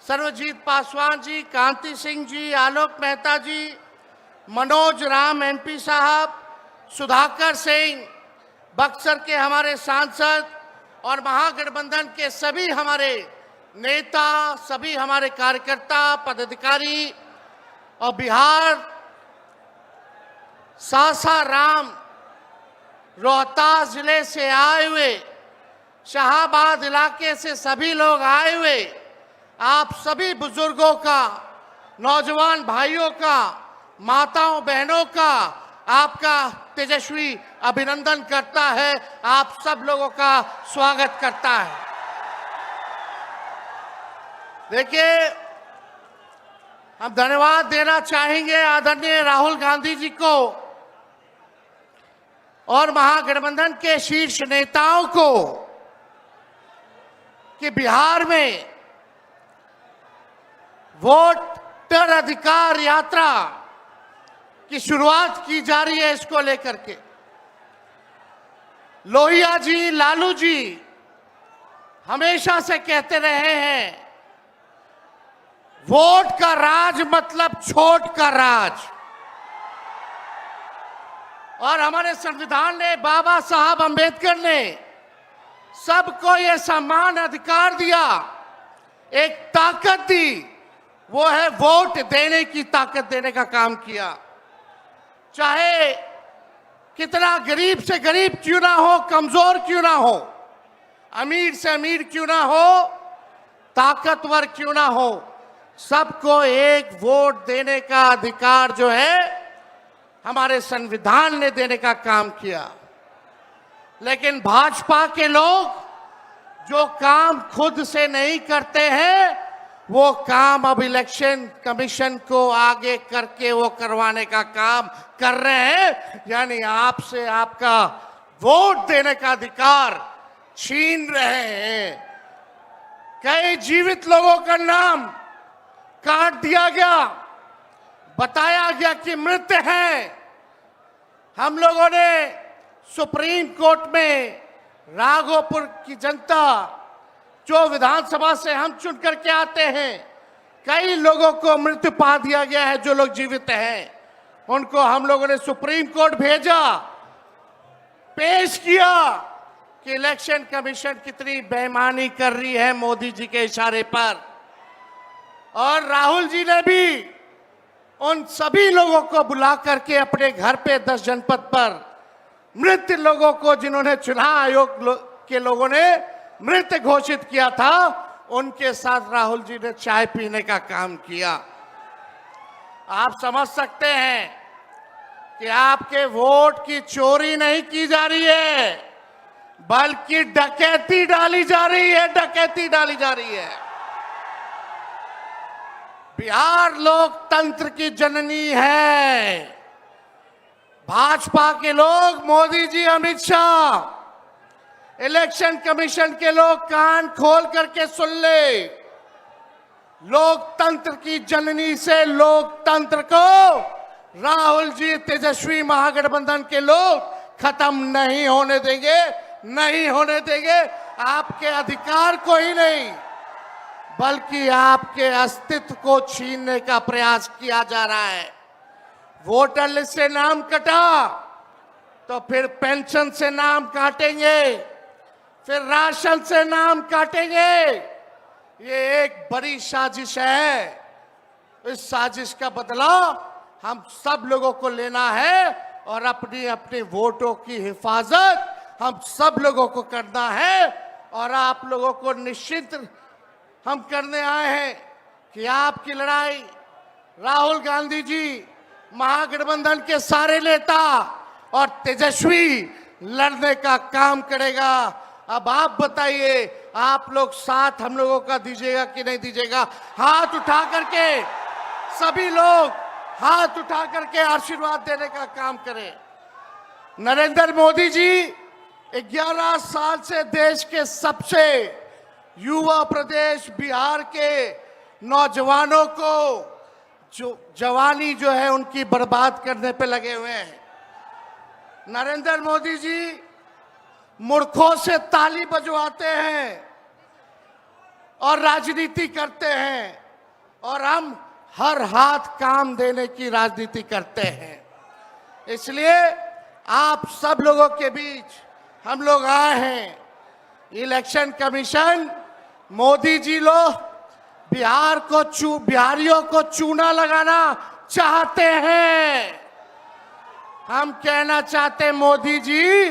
सर्वजीत पासवान जी, कांति सिंह जी, आलोक मेहता जी, Manoj Ram MP साहब, सुधाकर सिंह, बक्सर के हमारे सांसद और महागठबंधन के सभी हमारे नेता, सभी हमारे कार्यकर्ता, पदाधिकारी और बिहार, सासाराम, रोहतास जिले से आए हुए, शाहाबाद इलाके से सभी लोग आए हुए, आप सभी बुजुर्गों का, नौजवान भाइयों का, माताओं बहनों का आपका तेजस्वी अभिनंदन करता है, आप सब लोगों का स्वागत करता है। देखिए, हम धन्यवाद देना चाहेंगे आदरणीय राहुल गांधी जी को और महागठबंधन के शीर्ष नेताओं को कि बिहार में वोटर अधिकार यात्रा की शुरुआत की जा रही है। इसको लेकर के लोहिया जी, लालू जी हमेशा से कहते रहे हैं, वोट का राज मतलब छोट का राज। और हमारे संविधान ने, बाबा साहब अंबेडकर ने सबको ये समान अधिकार दिया, एक ताकत दी, वो है वोट देने की ताकत देने का काम किया। चाहे कितना गरीब से गरीब क्यों ना हो, कमजोर क्यों ना हो, अमीर से अमीर क्यों ना हो, ताकतवर क्यों ना हो, सबको एक वोट देने का अधिकार जो है हमारे संविधान ने देने का काम किया। लेकिन भाजपा के लोग जो काम खुद से नहीं करते हैं, वो काम अब इलेक्शन कमीशन को आगे करके वो करवाने का काम कर रहे हैं, यानी आपसे आपका वोट देने का अधिकार छीन रहे हैं। कई जीवित लोगों का नाम काट दिया गया, बताया गया कि मृत हैं। हम लोगों ने सुप्रीम कोर्ट में राघोपुर की जनता, जो विधानसभा से हम चुन करके आते हैं, कई लोगों को मृत्यु पा दिया गया है। जो लोग जीवित हैं उनको हम लोगों ने सुप्रीम कोर्ट भेजा, पेश किया कि इलेक्शन कमीशन कितनी बेईमानी कर रही है मोदी जी के इशारे पर। और राहुल जी ने भी उन सभी लोगों को बुला करके अपने घर पे 10 जनपद पर मृत लोगों को, जिन्होंने चुनाव आयोग के लोगों ने मृत घोषित किया था, उनके साथ राहुल जी ने चाय पीने का काम किया। आप समझ सकते हैं कि आपके वोट की चोरी नहीं की जा रही है, बल्कि डकैती डाली जा रही है, डकैती डाली जा रही है। बिहार लोकतंत्र की जननी है। भाजपा के लोग, मोदी जी, अमित शाह, इलेक्शन कमीशन के लोग कान खोल करके सुन ले, लोकतंत्र की जननी से लोकतंत्र को राहुल जी, तेजस्वी महागठबंधन के लोग खत्म नहीं होने देंगे, नहीं होने देंगे। आपके अधिकार को ही नहीं, बल्कि आपके अस्तित्व को छीनने का प्रयास किया जा रहा है। वोटर लिस्ट से नाम कटा तो फिर पेंशन से नाम काटेंगे, फिर राशन से नाम काटेंगे। ये एक बड़ी साजिश है। इस साजिश का बदला हम सब लोगों को लेना है और अपनी अपनी वोटों की हिफाजत हम सब लोगों को करना है। और आप लोगों को निश्चित हम करने आए हैं कि आपकी लड़ाई राहुल गांधी जी, महागठबंधन के सारे नेता और तेजस्वी लड़ने का काम करेगा। अब आप बताइए, आप लोग साथ हम लोगों का दीजिएगा कि नहीं दीजिएगा? हाथ उठा करके सभी लोग हाथ उठा करके आशीर्वाद देने का काम करें। नरेंद्र मोदी जी 11 साल से देश के सबसे युवा प्रदेश बिहार के नौजवानों को जो जवानी जो है उनकी बर्बाद करने पे लगे हुए हैं। नरेंद्र मोदी जी मूर्खों से ताली बजवाते हैं, और राजनीति करते हैं, और हम हर हाथ काम देने की राजनीति करते हैं। इसलिए आप सब लोगों के बीच हम लोग आए हैं। इलेक्शन कमीशन, मोदी जी लोग बिहारियों को चूना लगाना चाहते हैं। हम कहना चाहते हैं, मोदी जी,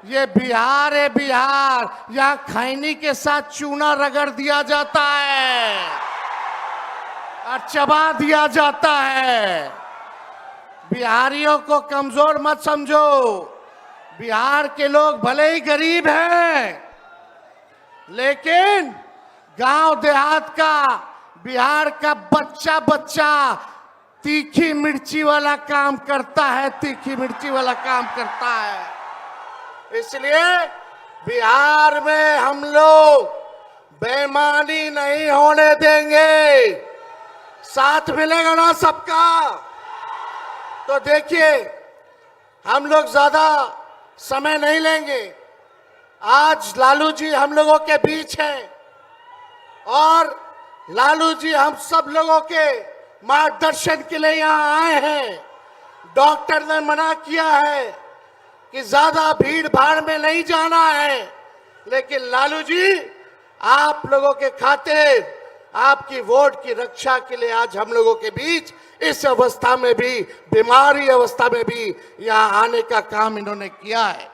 ये बिहार है, बिहार, यहां खैनी के साथ चूना रगड़ दिया जाता है और चबा दिया जाता है। बिहारियों को कमजोर मत समझो। बिहार के लोग भले ही गरीब हैं, लेकिन गांव देहात का बिहार का बच्चा बच्चा तीखी मिर्ची वाला काम करता है, तीखी मिर्ची वाला काम करता है। इसलिए बिहार में हम लोग बेईमानी नहीं होने देंगे। साथ मिलेगा ना सबका? तो देखिए, हम लोग ज्यादा समय नहीं लेंगे। आज लालू जी हम लोगों के बीच हैं और लालू जी हम सब लोगों के मार्गदर्शन के लिए यहाँ आए हैं। डॉक्टर ने मना किया है कि ज्यादा भीड़ भाड़ में नहीं जाना है, लेकिन लालू जी आप लोगों के खातिर, आपकी वोट की रक्षा के लिए आज हम लोगों के बीच इस अवस्था में भी, बीमारी अवस्था में भी यहाँ आने का काम इन्होंने किया है।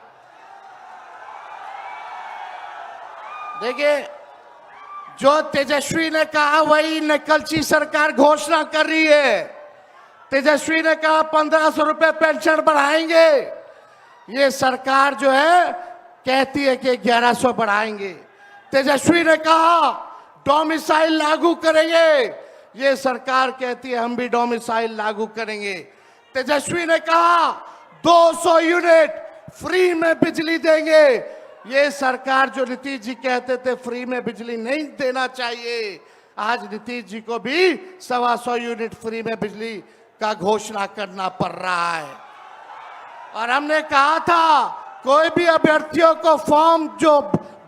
देखिए, जो तेजस्वी ने कहा वही निकलची सरकार घोषणा कर रही है। तेजस्वी ने कहा 1500 रुपए पेंशन बढ़ाएंगे। ये सरकार जो है कहती है कि 1100 बढ़ाएंगे। तेजस्वी ने कहा डोमिसाइल लागू करेंगे। ये सरकार कहती है हम भी डोमिसाइल लागू करेंगे। तेजस्वी ने कहा 200 यूनिट फ्री में बिजली देंगे। ये सरकार, जो नीतीश जी कहते थे फ्री में बिजली नहीं देना चाहिए, आज नीतीश जी को भी 125 यूनिट फ्री में बिजली का घोषणा करना पड़ रहा है। और हमने कहा था कोई भी अभ्यर्थियों को फॉर्म जो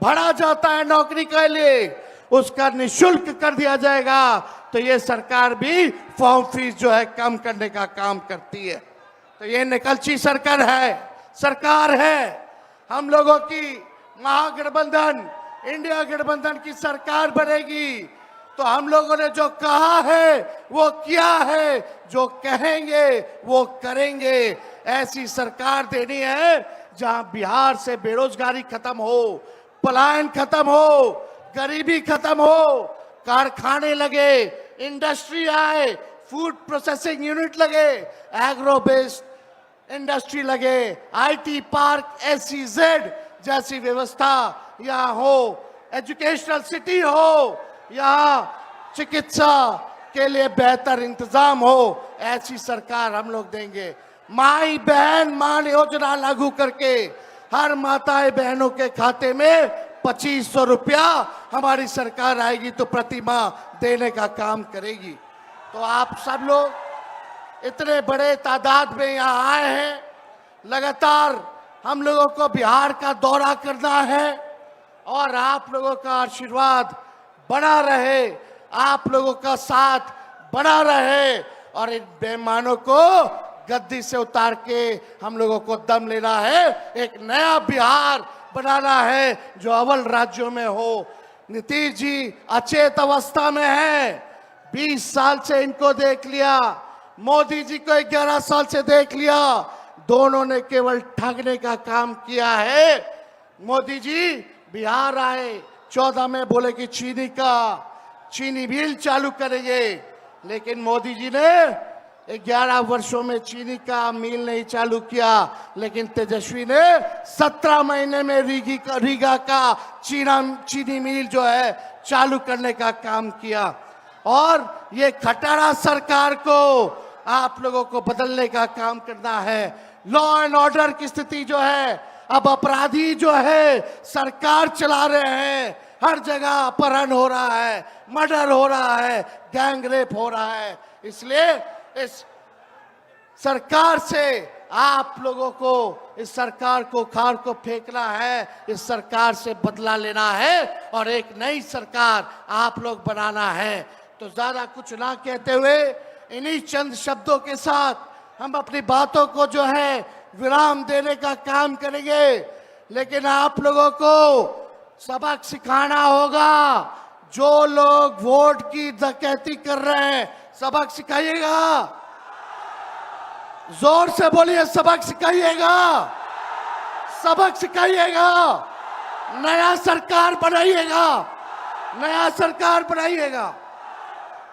भरा जाता है नौकरी के लिए, उसका निःशुल्क कर दिया जाएगा। तो ये सरकार भी फॉर्म फीस जो है कम करने का काम करती है। तो ये निकलची सरकार है। हम लोगों की महागठबंधन, इंडिया गठबंधन की सरकार बनेगी तो हम लोगों ने जो कहा है वो किया है, जो कहेंगे वो करेंगे। ऐसी सरकार देनी है जहां बिहार से बेरोजगारी खत्म हो, पलायन खत्म हो, गरीबी खत्म हो, कारखाने लगे, इंडस्ट्री आए, फूड प्रोसेसिंग यूनिट लगे, एग्रो बेस्ड इंडस्ट्री लगे, आईटी पार्क, एसईजेड जैसी व्यवस्था यहाँ हो, एजुकेशनल सिटी हो, यहाँ चिकित्सा के लिए बेहतर इंतजाम हो। ऐसी सरकार हम लोग देंगे। माई बहन मान योजना लागू करके हर माताएं बहनों के खाते में 2500 रुपया हमारी सरकार आएगी तो प्रति माह देने का काम करेगी। तो आप सब लोग इतने बड़े तादाद में यहाँ आए हैं। लगातार हम लोगों को बिहार का दौरा करना है और आप लोगों का आशीर्वाद बना रहे, आप लोगों का साथ बना रहे और इन बेईमानों को गद्दी से उतार के हम लोगों को दम लेना है। एक नया बिहार बनाना है जो अव्वल राज्यों में हो। नीतीश जी अचेत अवस्था में है, 20 साल से इनको देख लिया, मोदी जी को 11 साल से देख लिया। दोनों ने केवल ठगने का काम किया है। मोदी जी बिहार आए, 14 में बोले कि चीनी मिल चालू करेंगे, लेकिन मोदी जी ने 11 वर्षों में चीनी का मिल नहीं चालू किया, लेकिन तेजस्वी ने 17 महीने में रीगा का चीनी मिल जो है चालू करने का काम किया। और ये खटारा सरकार को आप लोगों को बदलने का काम करना है। लॉ एंड ऑर्डर की स्थिति जो है, अब अपराधी जो है सरकार चला रहे हैं। हर जगह अपहरण हो रहा है, मर्डर हो रहा है, गैंग रेप हो रहा है। इसलिए इस सरकार से आप लोगों को इस सरकार को उखाड़ को फेंकना है, इस सरकार से बदला लेना है और एक नई सरकार आप लोग बनाना है। तो ज्यादा कुछ ना कहते हुए इन्हीं चंद शब्दों के साथ हम अपनी बातों को जो है विराम देने का काम करेंगे। लेकिन आप लोगों को सबक सिखाना होगा। जो लोग वोट की डकैती कर रहे हैं, सबक सिखाइएगा। जोर से बोलिए, सबक सिखाइएगा, सबक सिखाइएगा। नया सरकार बनाइएगा, नया सरकार बनाइएगा।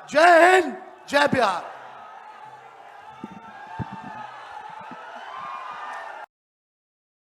जय हिंद, जय बिहार।